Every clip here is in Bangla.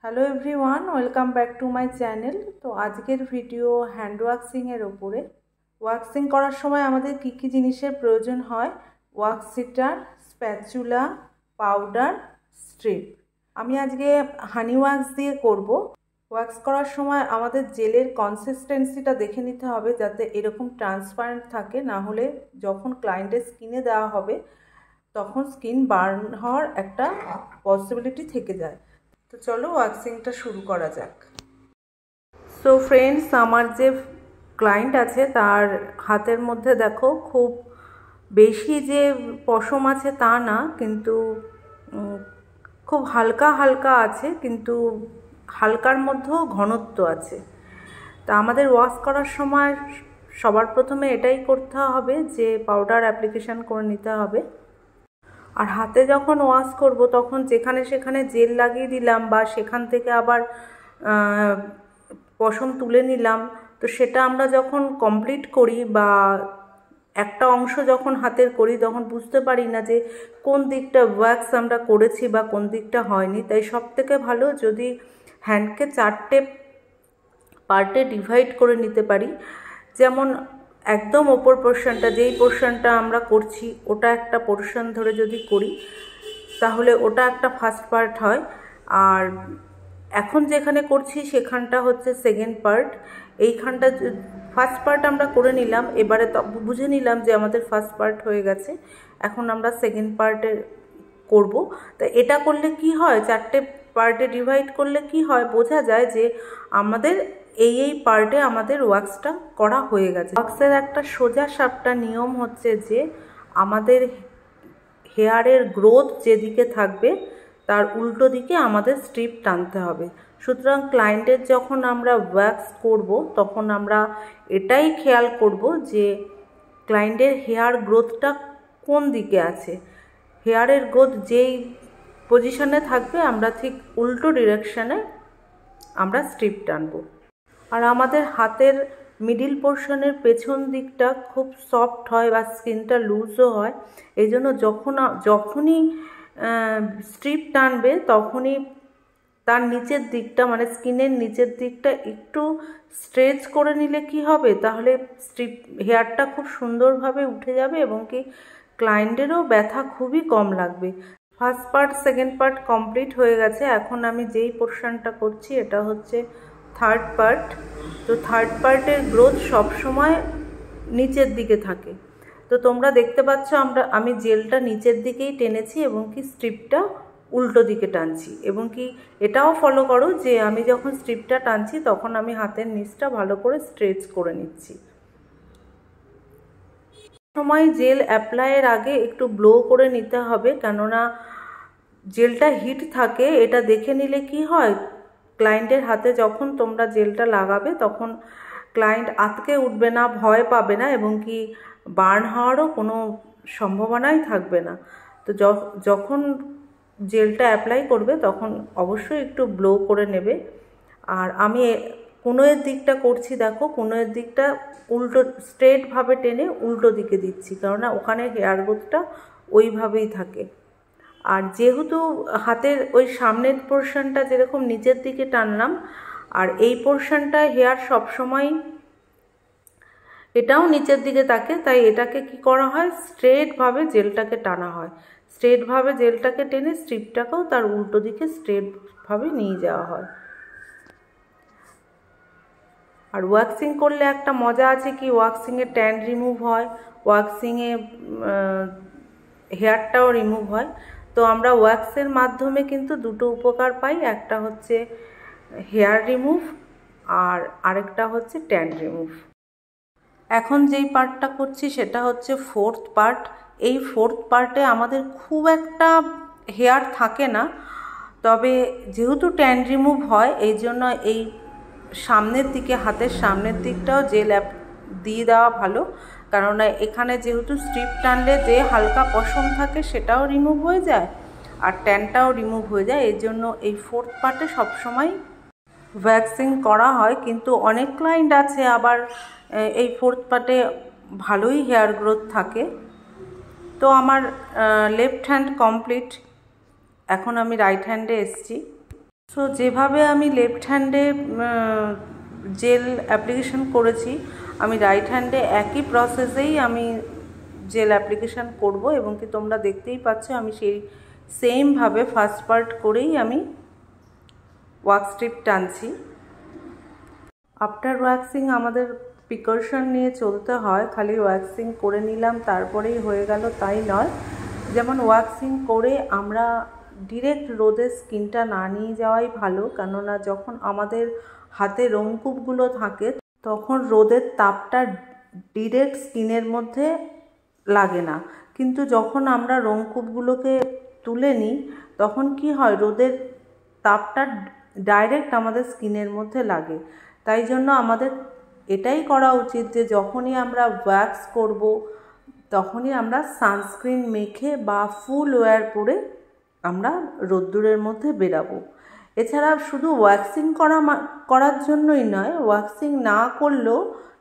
Hello everyone, welcome back to my channel. তো আজকের ভিডিও হ্যান্ড ওয়াক্সিংয়ের ওপরে। ওয়াক্সিং করার সময় আমাদের কী কী জিনিসের প্রয়োজন হয়: wax heater, spatula, powder, strip. আমি আজকে হানি ওয়াক্স দিয়ে করব। ওয়াক্স করার সময় আমাদের জেলের কনসিস্টেন্সিটা দেখে নিতে হবে যাতে এরকম ট্রান্সপারেন্ট থাকে, না হলে যখন ক্লায়েন্টের স্কিনে দেওয়া হবে তখন স্কিন বার্ন হওয়ার একটা পসিবিলিটি থেকে যায়। তো চলো ওয়াক্সিংটা শুরু করা যাক। সো ফ্রেন্ডস, আমার যে ক্লায়েন্ট আছে তার হাতের মধ্যে দেখো খুব বেশি যে পশম আছে তা না, কিন্তু খুব হালকা হালকা আছে, কিন্তু হালকার মধ্যেও ঘনত্ব আছে। তা আমাদের ওয়াশ করার সময় সবার প্রথমে এটাই করতে হবে যে পাউডার অ্যাপ্লিকেশান করে নিতে হবে। আর হাতে যখন ওয়াশ করব তখন যেখানে সেখানে জেল লাগিয়ে দিলাম বা সেখান থেকে আবার পশম তুলে নিলাম, তো সেটা আমরা যখন কমপ্লিট করি বা একটা অংশ যখন হাতের করি তখন বুঝতে পারি না যে কোন দিকটা ওয়াক্স আমরা করেছি বা কোন দিকটা হয়নি। তাই সব থেকে ভালো যদি হ্যান্ডকে 4টে পার্টে ডিভাইড করে নিতে পারি। যেমন একদম ওপর পোর্শনটা, যেই পোর্শনটা আমরা করছি ওটা একটা পোর্শন ধরে যদি করি তাহলে ওটা একটা ফার্স্ট পার্ট হয়, আর এখন যেখানে করছি সেখানটা হচ্ছে সেকেন্ড পার্ট। এইখানটা ফার্স্ট পার্ট আমরা করে নিলাম, এবারে বুঝে নিলাম যে আমাদের ফার্স্ট পার্ট হয়ে গেছে, এখন আমরা সেকেন্ড পার্টে করব। তা এটা করলে কি হয়, 4টে পার্টে ডিভাইড করলে কি হয়, বোঝা যায় যে আমাদের এই পার্টে আমাদের ওয়াক্সটা করা হয়ে গেছে। ওয়াক্সের একটা সোজা সাপটা নিয়ম হচ্ছে যে আমাদের হেয়ারের গ্রোথ যেদিকে থাকবে তার উল্টো দিকে আমাদের স্ট্রিপ টানতে হবে। সুতরাং ক্লায়েন্টের যখন আমরা ওয়াক্স করব তখন আমরা এটাই খেয়াল করব যে ক্লায়েন্টের হেয়ার গ্রোথটা কোন দিকে আছে। হেয়ারের গ্রোথ যেই পজিশনে থাকবে আমরা ঠিক উল্টো ডিরেকশানে আমরা স্ট্রিপ টানবো। আর আমাদের হাতের মিডিল পোর্শনের পেছন দিকটা খুব সফট হয় বা স্কিনটা লুজও হয়, এই জন্য যখনই স্ট্রিপ টানবে তখনই তার নিচের দিকটা মানে স্কিনের নিচের দিকটা একটু স্ট্রেচ করে নিলে কি হবে, তাহলে স্ট্রিপ হেয়ারটা খুব সুন্দরভাবে উঠে যাবে এবং কি ক্লায়েন্টেরও ব্যথা খুবই কম লাগবে। First part second part complete হয়ে গেছে। এখন আমি যেই পোর্শনটা করছি এটা হচ্ছে থার্ড পার্ট। তো থার্ড পার্টের গ্রোথ সবসময় নিচের দিকে থাকে। তো তোমরা দেখতে পাচ্ছ আমি জেলটা নিচের দিকেই টেনেছি এবং কি স্ট্রিপটা উল্টো দিকে টানছি, এবং কি এটাও ফলো করো যে আমি যখন স্ট্রিপটা টানছি তখন আমি হাতের নিচটা ভালো করে স্ট্রেচ করে নিচ্ছি। সময় জেল অ্যাপ্লাইয়ের আগে একটু ব্লো করে নিতে হবে, কেননা জেলটা হিট থাকে। এটা দেখে নিলে কি হয়, ক্লায়েন্টের হাতে যখন তোমরা জেলটা লাগাবে তখন ক্লায়েন্ট আটকে উঠবে না, ভয় পাবে না, এবং কি বার্ন হওয়ারও কোনো সম্ভাবনাই থাকবে না। তো যখন জেলটা অ্যাপ্লাই করবে তখন অবশ্যই একটু ব্লো করে নেবে। আর আমি কোনোয়ের দিকটা করছি, দেখো কোনোয়ের দিকটা উল্টো স্ট্রেটভাবে টেনে উল্টো দিকে দিচ্ছি, কেননা ওখানে হেয়ার গ্রোথটা ওইভাবেই থাকে। আর যেহেতু হাতের ওই সামনের পোর্শনটা যেরকম নিচের দিকে টানলাম, আর এই পোর্শনটা হেয়ার সবসময় এটাও নিচের দিকে থাকে, তাই এটাকে কি করা হয়, স্ট্রেটভাবে জেলটাকে টানা হয়। স্ট্রেটভাবে জেলটাকে টেনে স্ট্রিপটাকেও তার উল্টো দিকে স্ট্রেটভাবে নিয়ে যাওয়া হয়। আর ওয়াক্সিং করলে একটা মজা আছে কি, ওয়াক্সিংয়ে ট্যান রিমুভ হয়, ওয়াক্সিংয়ে হেয়ারটাও রিমুভ হয়। তো আমরা ওয়াক্সের মাধ্যমে কিন্তু দুটো উপকার পাই, একটা হচ্ছে হেয়ার রিমুভ আর আরেকটা হচ্ছে ট্যান রিমুভ। এখন যেই পার্টটা করছি সেটা হচ্ছে ফোর্থ পার্ট। এই ফোর্থ পার্টে আমাদের খুব একটা হেয়ার থাকে না, তবে যেহেতু ট্যান রিমুভ হয় এই জন্য এই সামনের দিকে, হাতের সামনের দিকটাও জেল দিয়ে দেওয়া ভালো, কেননা এখানে যেহেতু স্ট্রিপ টানলে যে হালকা পশম থাকে সেটাও রিমুভ হয়ে যায় আর ট্যানটাও রিমুভ হয়ে যায়। এই জন্য এই ফোর্থ পার্টে সবসময় ভ্যাক্সিং করা হয়, কিন্তু অনেক ক্লায়েন্ট আছে আবার এই ফোর্থ পার্টে ভালোই হেয়ার গ্রোথ থাকে। তো আমার লেফট হ্যান্ড কমপ্লিট, এখন আমি রাইট হ্যান্ডে এসছি। সো যেভাবে আমি লেফট হ্যান্ডে জেল অ্যাপ্লিকেশন করেছি, আমি রাইট হ্যান্ডে একই প্রসেসেই আমি জেল অ্যাপ্লিকেশন করব, এবং কি তোমরা দেখতেই পাচ্ছ আমি সেই সেমভাবে ফার্স্ট পার্ট করেই আমি ওয়াক্স স্ট্রিপ টানছি। আফটার ওয়াক্সিং আমাদের প্রিকশন নিয়ে চলতে হয়, খালি ওয়াক্সিং করে নিলাম তারপরেই হয়ে গেল তাই নয়। যেমন ওয়াক্সিং করে আমরা ডিরেক্ট রোদে স্কিনটা না নিয়ে যাওয়াই ভালো, কেননা যখন আমাদের হাতে রোমকূপগুলো থাকে তখন রোদের তাপটা ডিরেক্ট স্কিনের মধ্যে লাগে না, কিন্তু যখন আমরা রোমকূপগুলোকে তুলে নিই তখন কি হয়, রোদের তাপটা ডাইরেক্ট আমাদের স্কিনের মধ্যে লাগে। তাই জন্য আমাদের এটাই করা উচিত যে যখনই আমরা ওয়্যাক্স করব তখনই আমরা সানস্ক্রিন মেখে বা ফুল ওয়্যার পরে আমরা রোদ্দুরের মধ্যে বেরাবো। এছাড়া শুধু ওয়্যাক্সিং করার জন্যই নয়, ওয়্যাক্সিং না করলেও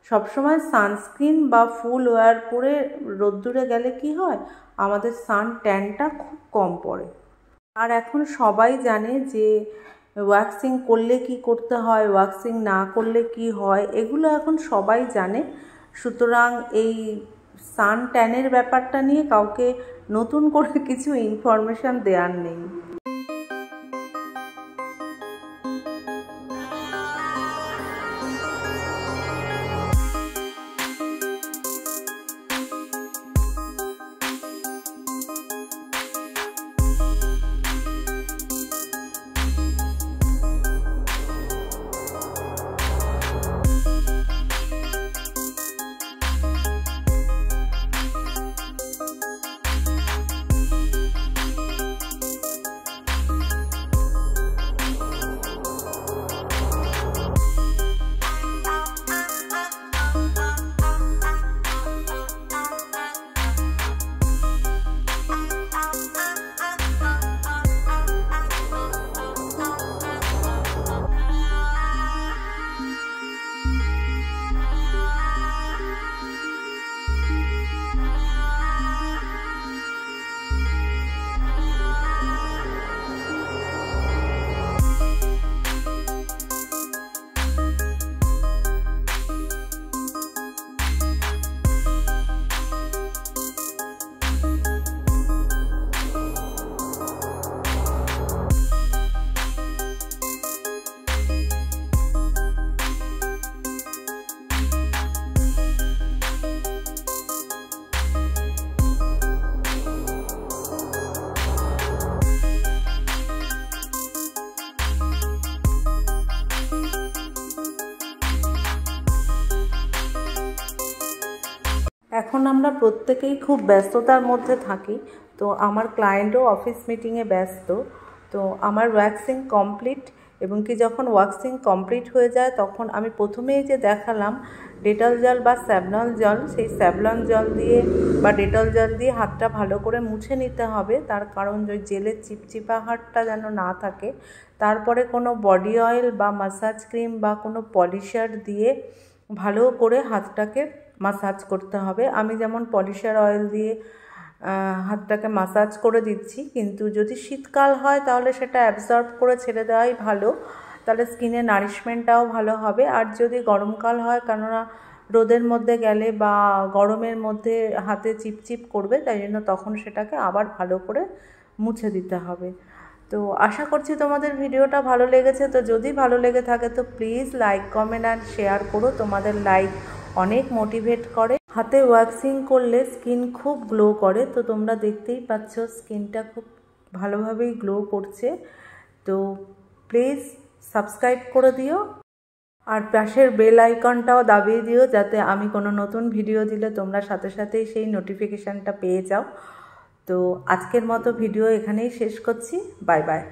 সবসময় সানস্ক্রিন বা ফুল ওয়্যার পরে রোদ্দুরে গেলে কি হয়, আমাদের সান ট্যানটা খুব কম পড়ে। আর এখন সবাই জানে যে ওয়্যাক্সিং করলে কি করতে হয়, ওয়্যাক্সিং না করলে কি হয়, এগুলো এখন সবাই জানে। সুতরাং এই সান ট্যানের ব্যাপারটা নিয়ে কাউকে নতুন করে কিছু ইনফরমেশান দেওয়ার নেই। এখন আমরা প্রত্যেকেই খুব ব্যস্ততার মধ্যে থাকি, তো আমার ক্লায়েন্টও অফিস মিটিংয়ে ব্যস্ত। তো আমার ওয়্যাক্সিং কমপ্লিট, এবং কি যখন ওয়্যাক্সিং কমপ্লিট হয়ে যায় তখন আমি প্রথমেই যে দেখালাম ডেটল জল বা স্যাভলন জল, সেই স্যাভলন জল দিয়ে বা ডেটল জল দিয়ে হাতটা ভালো করে মুছে নিতে হবে, তার কারণ ওই জেলের চিপচিপা হাতটা যেন না থাকে। তারপরে কোনো বডি অয়েল বা মাসাজ ক্রিম বা কোনো পলিশার দিয়ে ভালো করে হাতটাকে মাসাজ করতে হবে। আমি যেমন পলিশার অয়েল দিয়ে হাতটাকে মাসাজ করে দিচ্ছি, কিন্তু যদি শীতকাল হয় তাহলে সেটা অ্যাবজর্ব করে ছেড়ে দেওয়াই ভালো, তাহলে স্কিনে নারিশমেন্টটাও ভালো হবে। আর যদি গরমকাল হয়, কেননা রোদের মধ্যে গেলে বা গরমের মধ্যে হাতে চিপচিপ করবে, তাই জন্য তখন সেটাকে আবার ভালো করে মুছে দিতে হবে। তো আশা করছি তোমাদের ভিডিওটা ভালো লেগেছে। তো যদি ভালো লেগে থাকে তো প্লিজ লাইক, কমেন্ট আর শেয়ার করো। তোমাদের লাইক অনেক মোটিভেট করে। হাতে ওয়্যাক্সিং করলে স্কিন খুব গ্লো করে, তো তোমরা দেখতেই পাচ্ছ স্কিনটা খুব ভালোভাবেই গ্লো করছে। তো প্লিজ সাবস্ক্রাইব করে দিও, আর পাশের বেল আইকনটাও দাবিয়ে দিও, যাতে আমি কোনো নতুন ভিডিও দিলে তোমরা সাথে সাথেই সেই নোটিফিকেশানটা পেয়ে যাও। তো আজকের মতো ভিডিও এখানেই শেষ করছি। Bye bye.